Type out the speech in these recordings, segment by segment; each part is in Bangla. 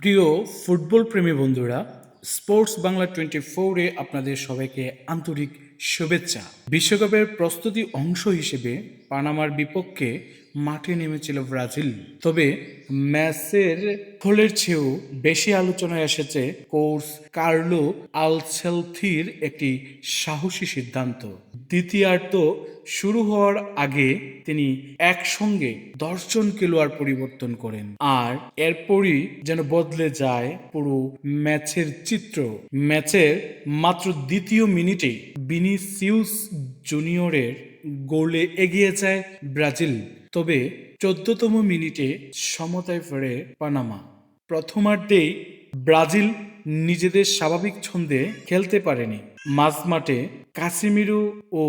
প্রিয় ফুটবল প্রেমী বন্ধুরা, স্পোর্টস বাংলা 24-এ আপনাদের সবাইকে আন্তরিক শুভেচ্ছা। বিশ্বকাপের প্রস্তুতি অংশ হিসেবে পানামার বিপক্ষে মাঠে নেমেছিল ব্রাজিল। তবে ম্যাচের ফলের চেয়েও বেশি আলোচনায় এসেছে কোচ কার্লো আলসেলথির একটি সাহসী সিদ্ধান্ত। দ্বিতীয়ার্ধ শুরু হওয়ার আগে তিনি একসঙ্গে 10 জন খেলোয়াড় পরিবর্তন করেন, আর এরপরই যেন বদলে যায় পুরো ম্যাচের চিত্র। ম্যাচের মাত্র দ্বিতীয় মিনিটে ভিনিসিউস জুনিয়রের গোলে এগিয়ে যায় ব্রাজিল। তবে 14তম মিনিটে সমতায় ফেরে পানামা। প্রথমার্ধেই ব্রাজিল নিজেদের স্বাভাবিক ছন্দে খেলতে পারেনি। মাঝমাঠে কাসিমিরো ও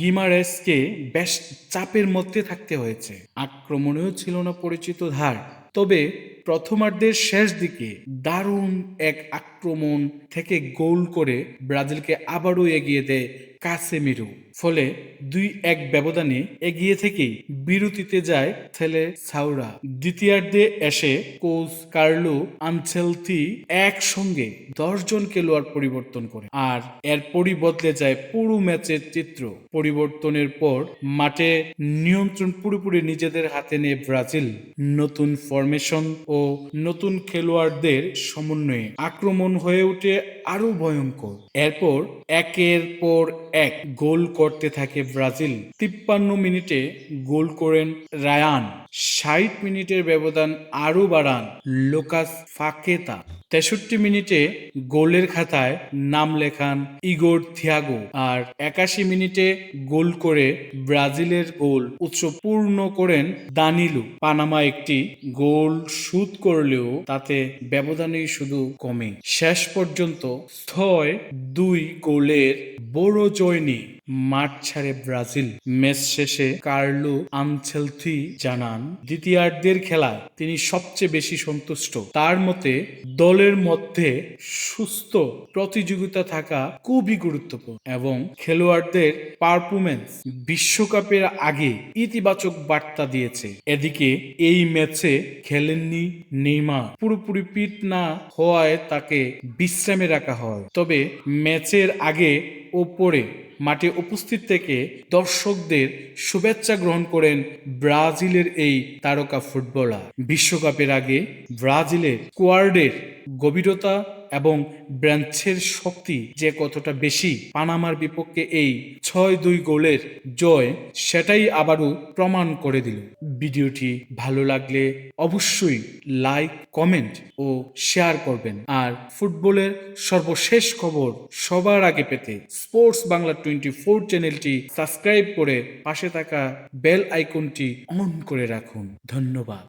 গিমারেসকে বেশ চাপের মধ্যে থাকতে হয়েছে। আক্রমণেও ছিল না পরিচিত ধার। তবে প্রথমার্ধের শেষ দিকে দারুণ এক আক্রমণ থেকে গোল করে ব্রাজিলকে আবারও এগিয়ে দেয় কাসেমিরো। ফলে 2-1 ব্যবধানে এগিয়ে থেকেই বিরতিতে যায় থেলে সাউরা। দ্বিতীয়ার্ধে এসে কোচ কার্লো আনচেলতি একসঙ্গে 10 জন খেলোয়াড় পরিবর্তন করে, আর এরপরই বদলে যায় পুরো ম্যাচের চিত্র। পরিবর্তনের পর মাঠে নিয়ন্ত্রণ পুরোপুরি নিজেদের হাতে নেয় ব্রাজিল। নতুন ফরমেশন ও নতুন খেলোয়াড়দের সমন্বয়ে আক্রমণ হয়ে ওঠে আরো ভয়ঙ্কর। এরপর একের পর এক গোল করতে থাকে ব্রাজিল। 53 মিনিটে গোল করেন রায়ান। 60 মিনিটের ব্যবধান আরো বাড়ান লোকাস ফাকেতা। 63 মিনিটে গোলের খাতায় নাম লেখান ইগোর থিয়াগো, আর 81 মিনিটে গোল করে ব্রাজিলের গোল উৎস পূর্ণ করেন দানিলু। পানামা একটি গোল শোধ করলেও তাতে ব্যবধানই শুধু কমে। শেষ পর্যন্ত 6-2 গোলের বড় জয় নিয়ে মাঠ ছাড়ে ব্রাজিল। ম্যাচ শেষে কার্লো আনচেলতি জানান, দ্বিতীয়ার্ধের খেলায় তিনি সবচেয়ে বেশি সন্তুষ্ট। তার মতে দলের মধ্যে সুস্থ প্রতিযোগিতা থাকা খুবই গুরুত্বপূর্ণ এবং খেলোয়াড়দের পারফরম্যান্স বিশ্বকাপের আগে ইতিবাচক বার্তা দিয়েছে। এদিকে এই ম্যাচে খেলেননি নেইমার। পুরোপুরি ফিট না হওয়ায় তাকে বিশ্রামে রাখা হয়। তবে ম্যাচের আগে ও পরে মাঠে উপস্থিত থেকে দর্শকদের শুভেচ্ছা গ্রহণ করেন ব্রাজিলের এই তারকা ফুটবলার। বিশ্বকাপের আগে ব্রাজিলের স্কোয়াডের গভীরতা এবং ব্রাঞ্চের শক্তি যে কতটা বেশি, পানামার বিপক্ষে এই 6-2 গোলের জয় সেটাই আবারও প্রমাণ করে দিল। ভিডিওটি ভালো লাগলে অবশ্যই লাইক, কমেন্ট ও শেয়ার করবেন। আর ফুটবলের সর্বশেষ খবর সবার আগে পেতে স্পোর্টস বাংলা 24 চ্যানেলটি সাবস্ক্রাইব করে পাশে থাকা বেল আইকনটি অন করে রাখুন। ধন্যবাদ।